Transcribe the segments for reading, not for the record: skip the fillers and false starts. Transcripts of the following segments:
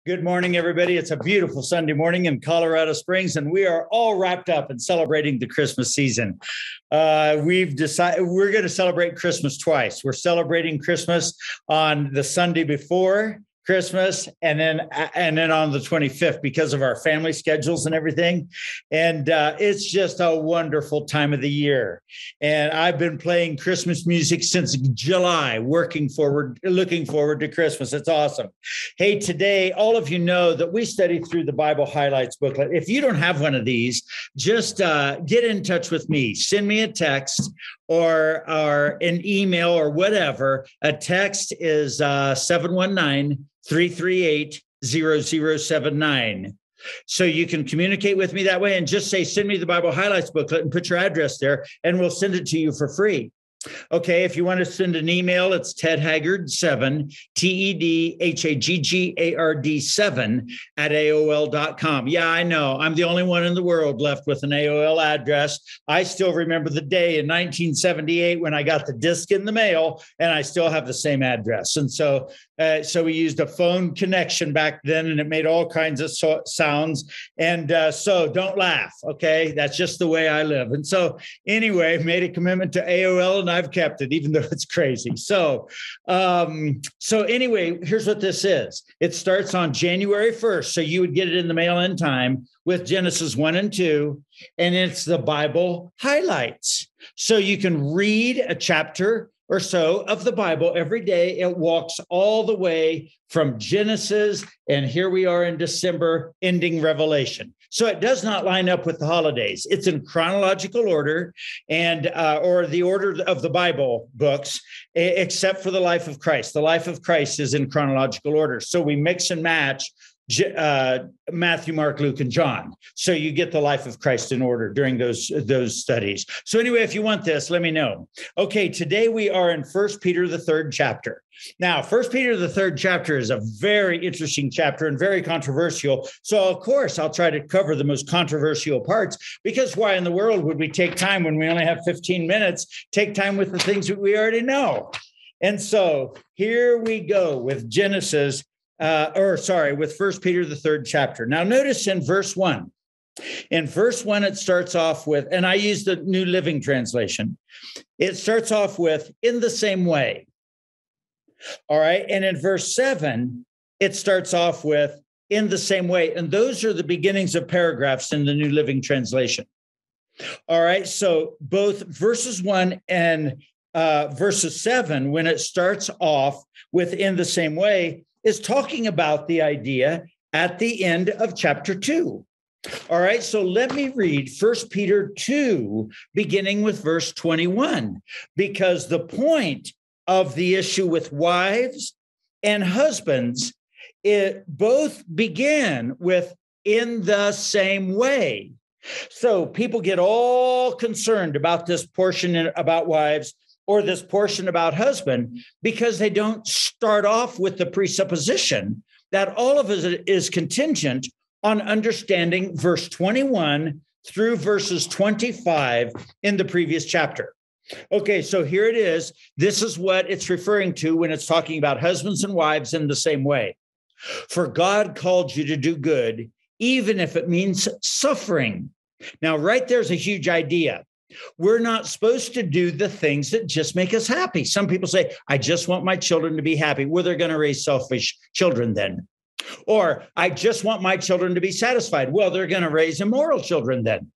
Good morning, everybody. It's a beautiful Sunday morning in Colorado Springs, and we are all wrapped up in celebrating the Christmas season. We've decided we're going to celebrate Christmas twice. We're celebrating Christmas on the Sunday before Christmas, and then on the 25th because of our family schedules and everything. And it's just a wonderful time of the year. And I've been playing Christmas music since July, looking forward to Christmas. It's awesome. Hey, today, all of you know that we study through the Bible Highlights Booklet. If you don't have one of these, just get in touch with me. Send me a text or an email or whatever. A text is 719-338-0079. So you can communicate with me that way and just say, send me the Bible Highlights Booklet and put your address there, and we'll send it to you for free. Okay, if you want to send an email, it's tedhaggard7, TEDHAGGARD 7 at AOL.com. Yeah, I know. I'm the only one in the world left with an AOL address. I still remember the day in 1978 when I got the disc in the mail, and I still have the same address. And so we used a phone connection back then, and it made all kinds of sounds. And so don't laugh, okay? That's just the way I live. And so anyway, made a commitment to AOL, and I've kept it, even though it's crazy. So anyway, here's what this is. It starts on January 1st. So you would get it in the mail in time with Genesis 1 and 2, and it's the Bible highlights. So you can read a chapter or so of the Bible every day. It walks all the way from Genesis, and here we are in December, ending Revelation. So it does not line up with the holidays. It's in chronological order, and or the order of the Bible books, except for the life of Christ. The life of Christ is in chronological order. So we mix and match Matthew, Mark, Luke, and John. So you get the life of Christ in order during those studies. So anyway, if you want this, let me know. Okay, today we are in 1 Peter, the 3rd chapter. Now, 1 Peter, the 3rd chapter is a very interesting chapter and very controversial. So of course, I'll try to cover the most controversial parts, because why in the world would we take time when we only have 15 minutes, take time with the things that we already know? And so here we go with with 1 Peter, the 3rd chapter. Now, notice in verse 1. In verse 1, it starts off with, and I use the New Living Translation. It starts off with, in the same way. All right. And in verse 7, it starts off with, in the same way. And those are the beginnings of paragraphs in the New Living Translation. All right. So both verses 1 and verses 7, when it starts off with in the same way, is talking about the idea at the end of chapter 2. All right, so let me read 1 Peter 2, beginning with verse 21, because the point of the issue with wives and husbands, it both began with in the same way. So people get all concerned about this portion about wives or this portion about husband, because they don't start off with the presupposition that all of it is contingent on understanding verse 21 through verses 25 in the previous chapter. Okay, so here it is. This is what it's referring to when it's talking about husbands and wives in the same way. For God called you to do good, even if it means suffering. Now, right there's a huge idea. We're not supposed to do the things that just make us happy. Some people say, I just want my children to be happy. Well, they're going to raise selfish children then. Or I just want my children to be satisfied. Well, they're going to raise immoral children then.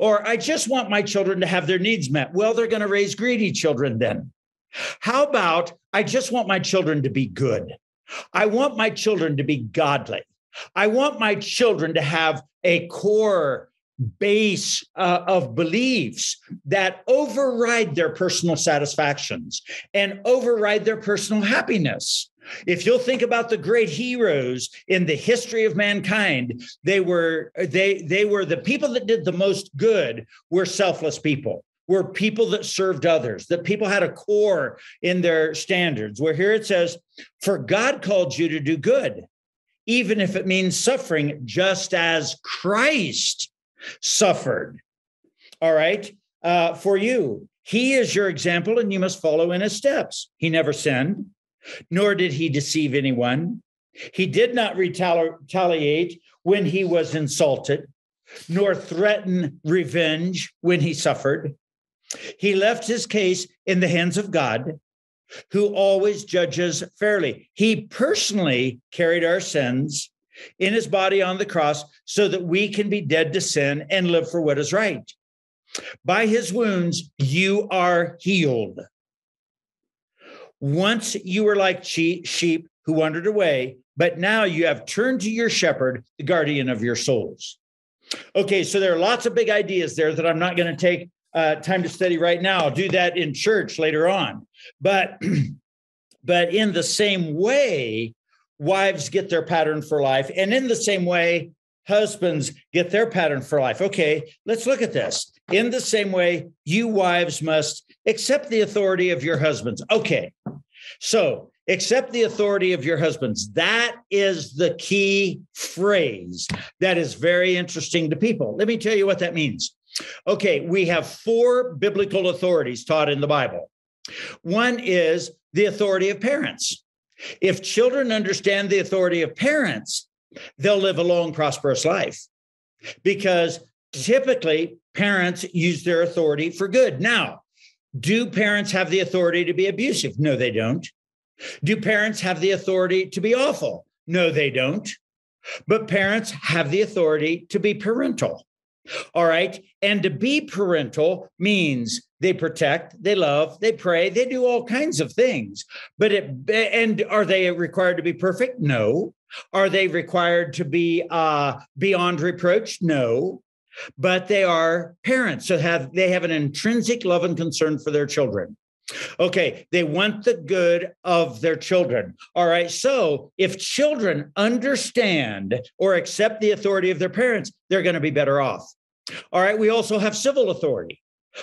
Or I just want my children to have their needs met. Well, they're going to raise greedy children then. How about I just want my children to be good? I want my children to be godly. I want my children to have a core base of beliefs that override their personal satisfactions and override their personal happiness. If you'll think about the great heroes in the history of mankind, they were the people that did the most good were selfless people, were people that served others, that people had a core in their standards, where here it says, for God called you to do good, even if it means suffering, just as Christ suffered. All right. For you, he is your example, and you must follow in his steps. He never sinned, nor did he deceive anyone. He did not retaliate when he was insulted, nor threaten revenge when he suffered. He left his case in the hands of God, who always judges fairly. He personally carried our sins in his body on the cross so that we can be dead to sin and live for what is right. By his wounds, you are healed. Once you were like sheep who wandered away, but now you have turned to your shepherd, the guardian of your souls. Okay, so there are lots of big ideas there that I'm not going to take time to study right now. I'll do that in church later on. But in the same way, wives get their pattern for life. And in the same way, husbands get their pattern for life. Okay, let's look at this. In the same way, you wives must accept the authority of your husbands. Okay, so accept the authority of your husbands. That is the key phrase that is very interesting to people. Let me tell you what that means. Okay, we have 4 biblical authorities taught in the Bible. One is the authority of parents. If children understand the authority of parents, they'll live a long, prosperous life, because typically parents use their authority for good. Now, do parents have the authority to be abusive? No, they don't. Do parents have the authority to be awful? No, they don't. But parents have the authority to be parental. All right. And to be parental means they protect, they love, they pray, they do all kinds of things. And are they required to be perfect? No. Are they required to be beyond reproach? No. But they are parents, so they have an intrinsic love and concern for their children. Okay, they want the good of their children. All right, so if children understand or accept the authority of their parents, they're going to be better off. All right, we also have civil authority.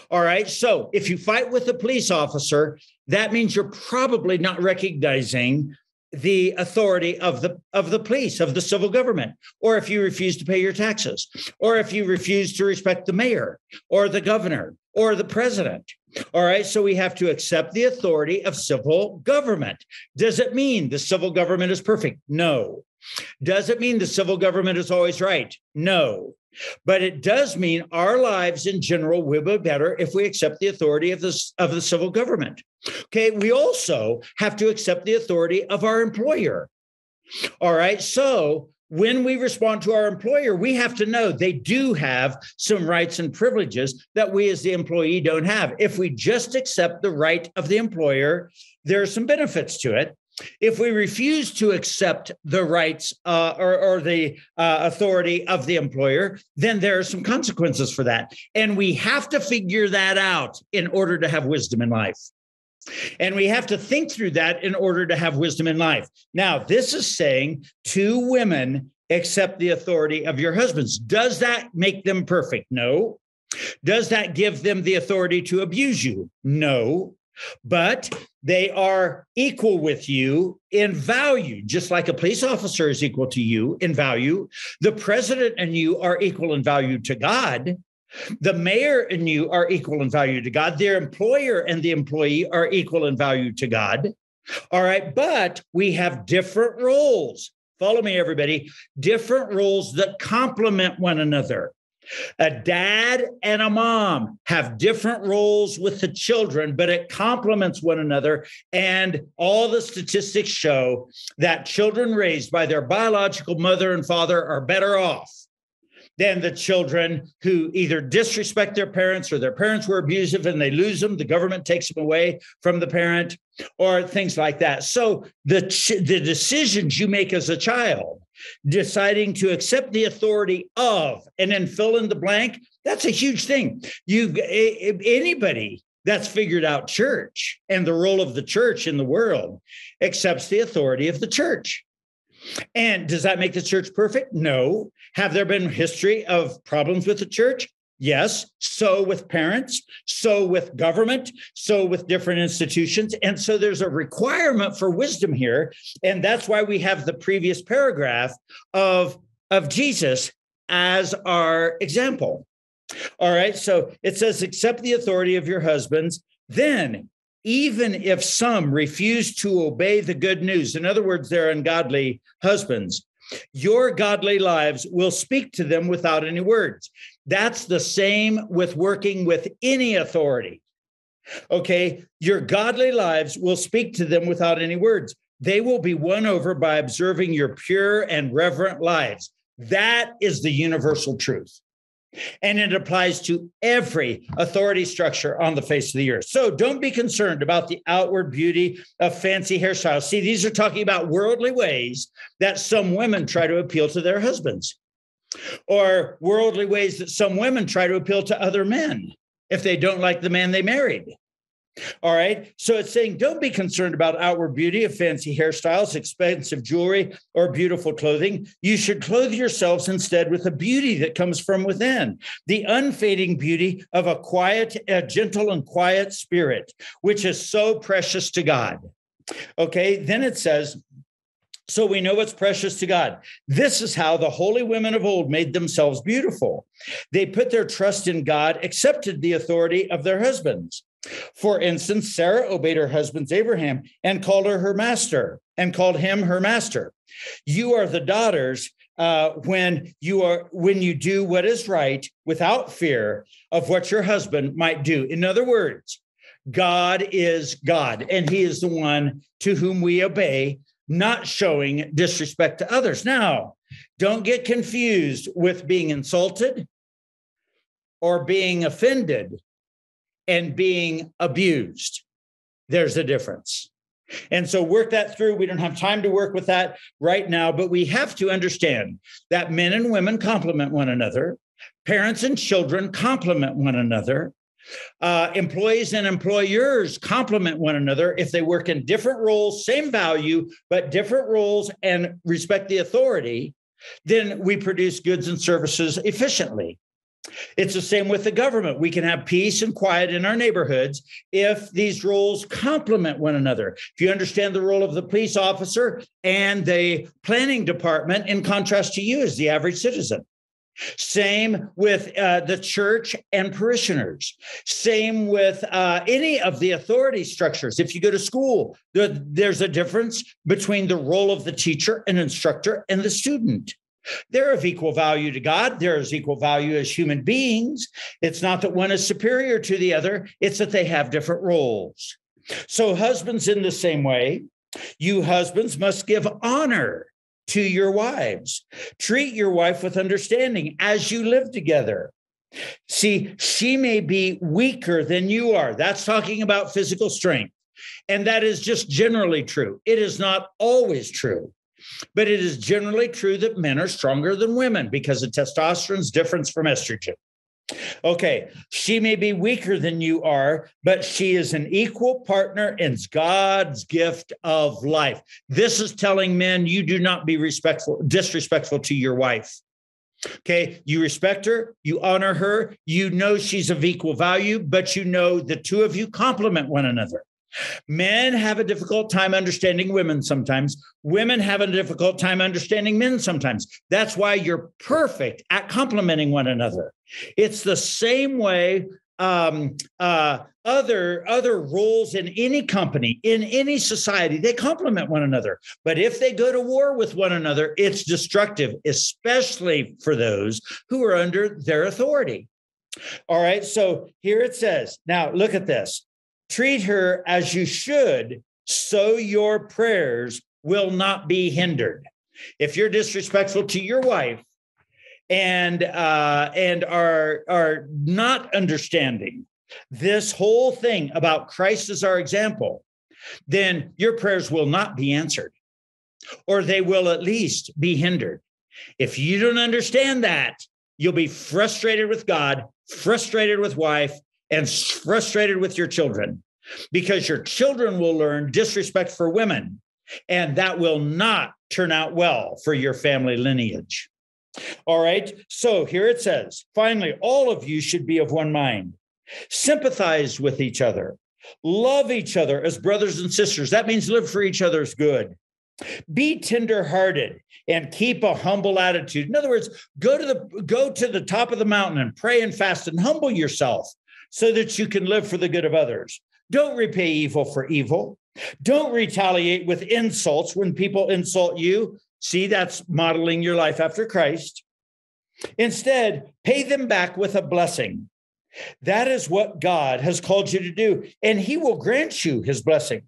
All right, so if you fight with a police officer, that means you're probably not recognizing the authority of the police, of the civil government, or if you refuse to pay your taxes, or if you refuse to respect the mayor or the governor or the president. All right, so we have to accept the authority of civil government. Does it mean the civil government is perfect? No. Does it mean the civil government is always right? No. But it does mean our lives in general will be better if we accept the authority of the civil government. Okay, we also have to accept the authority of our employer. All right, so when we respond to our employer, we have to know they do have some rights and privileges that we as the employee don't have. If we just accept the right of the employer, there are some benefits to it. If we refuse to accept the rights or the authority of the employer, then there are some consequences for that. And we have to figure that out in order to have wisdom in life. And we have to think through that in order to have wisdom in life. Now, this is saying to women, accept the authority of your husbands. Does that make them perfect? No. Does that give them the authority to abuse you? No. But they are equal with you in value, just like a police officer is equal to you in value. The president and you are equal in value to God. The mayor and you are equal in value to God. Their employer and the employee are equal in value to God. All right, but we have different roles. Follow me, everybody. Different roles that complement one another. A dad and a mom have different roles with the children, but it complements one another. And all the statistics show that children raised by their biological mother and father are better off than the children who either disrespect their parents or their parents were abusive and they lose them. The government takes them away from the parent or things like that. So the decisions you make as a child, deciding to accept the authority of and then fill in the blank, that's a huge thing. Anybody that's figured out church and the role of the church in the world accepts the authority of the church. And does that make the church perfect? No. Have there been history of problems with the church? Yes. So with parents, so with government, so with different institutions. And so there's a requirement for wisdom here. And that's why we have the previous paragraph of Jesus as our example. All right. So it says, accept the authority of your husbands. Then even if some refuse to obey the good news, in other words, they're ungodly husbands, your godly lives will speak to them without any words. That's the same with working with any authority. Okay, your godly lives will speak to them without any words. They will be won over by observing your pure and reverent lives. That is the universal truth. And it applies to every authority structure on the face of the earth. So don't be concerned about the outward beauty of fancy hairstyles. See, these are talking about worldly ways that some women try to appeal to their husbands, or worldly ways that some women try to appeal to other men if they don't like the man they married. All right. So it's saying, don't be concerned about outward beauty of fancy hairstyles, expensive jewelry, or beautiful clothing. You should clothe yourselves instead with a beauty that comes from within, the unfading beauty of a gentle and quiet spirit, which is so precious to God. Okay. Then it says, so we know what's precious to God. This is how the holy women of old made themselves beautiful. They put their trust in God, accepted the authority of their husbands. For instance, Sarah obeyed her husband Abraham and called her master, and called him her master. You are the daughters when you do what is right without fear of what your husband might do. In other words, God is God, and he is the one to whom we obey, not showing disrespect to others. Now, don't get confused with being insulted or being offended and being abused. There's a difference. And so work that through. We don't have time to work with that right now, but we have to understand that men and women complement one another. Parents and children complement one another. Employees and employers complement one another. If they work in different roles, same value, but different roles and respect the authority, then we produce goods and services efficiently. It's the same with the government. We can have peace and quiet in our neighborhoods if these roles complement one another. If you understand the role of the police officer and the planning department in contrast to you as the average citizen. Same with the church and parishioners. Same with any of the authority structures. If you go to school, there's a difference between the role of the teacher and instructor and the student. They're of equal value to God. They're of equal value as human beings. It's not that one is superior to the other. It's that they have different roles. So husbands, in the same way, you husbands must give honor to your wives. Treat your wife with understanding as you live together. See, she may be weaker than you are. That's talking about physical strength. And that is just generally true. It is not always true. But it is generally true that men are stronger than women because of testosterone's difference from estrogen. Okay, she may be weaker than you are, but she is an equal partner in God's gift of life. This is telling men you do not be disrespectful to your wife. Okay, you respect her, you honor her, you know she's of equal value, but you know the two of you complement one another. Men have a difficult time understanding women sometimes. Women have a difficult time understanding men sometimes. That's why you're perfect at complementing one another. It's the same way other roles in any company, in any society, they complement one another. But if they go to war with one another, it's destructive, especially for those who are under their authority. All right, so here it says, now look at this. Treat her as you should, so your prayers will not be hindered. If you're disrespectful to your wife and are not understanding this whole thing about Christ as our example, then your prayers will not be answered, or they will at least be hindered. If you don't understand that, you'll be frustrated with God, frustrated with wife, and frustrated with your children, because your children will learn disrespect for women, and that will not turn out well for your family lineage. All right, so here it says, finally, all of you should be of one mind, sympathize with each other, love each other as brothers and sisters. That means live for each other's good. Be tenderhearted and keep a humble attitude. In other words, go to the top of the mountain and pray and fast and humble yourself so that you can live for the good of others. Don't repay evil for evil. Don't retaliate with insults when people insult you. See, that's modeling your life after Christ. Instead, pay them back with a blessing. That is what God has called you to do, and he will grant you his blessing.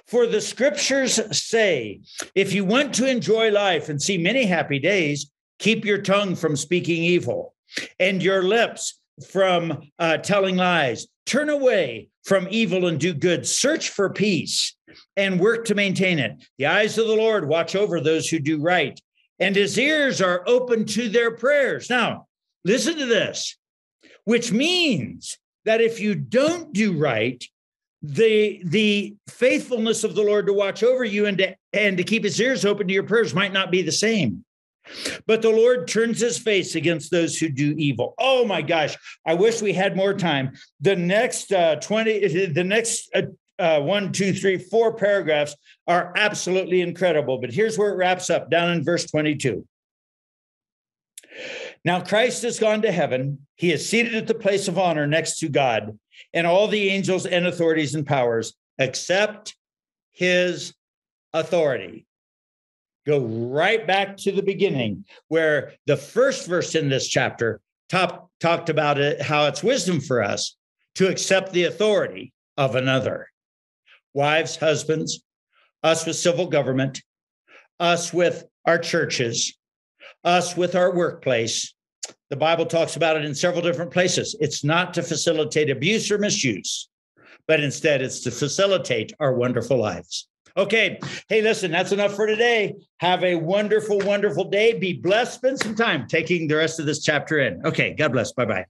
For the scriptures say, if you want to enjoy life and see many happy days, keep your tongue from speaking evil and your lips from telling lies. Turn away from evil and do good. Search for peace and work to maintain it. The eyes of the Lord watch over those who do right, and his ears are open to their prayers. Now, listen to this, which means that if you don't do right, the faithfulness of the Lord to watch over you and to keep his ears open to your prayers might not be the same. But the Lord turns his face against those who do evil. Oh my gosh, I wish we had more time. The next 4 paragraphs are absolutely incredible. But here's where it wraps up, down in verse 22. Now Christ has gone to heaven. He is seated at the place of honor next to God and all the angels and authorities and powers, except his authority. Go right back to the beginning, where the first verse in this chapter talked about it, how it's wisdom for us to accept the authority of another. Wives, husbands, us with civil government, us with our churches, us with our workplace. The Bible talks about it in several different places. It's not to facilitate abuse or misuse, but instead it's to facilitate our wonderful lives. Okay. Hey, listen, that's enough for today. Have a wonderful, wonderful day. Be blessed. Spend some time taking the rest of this chapter in. Okay. God bless. Bye-bye.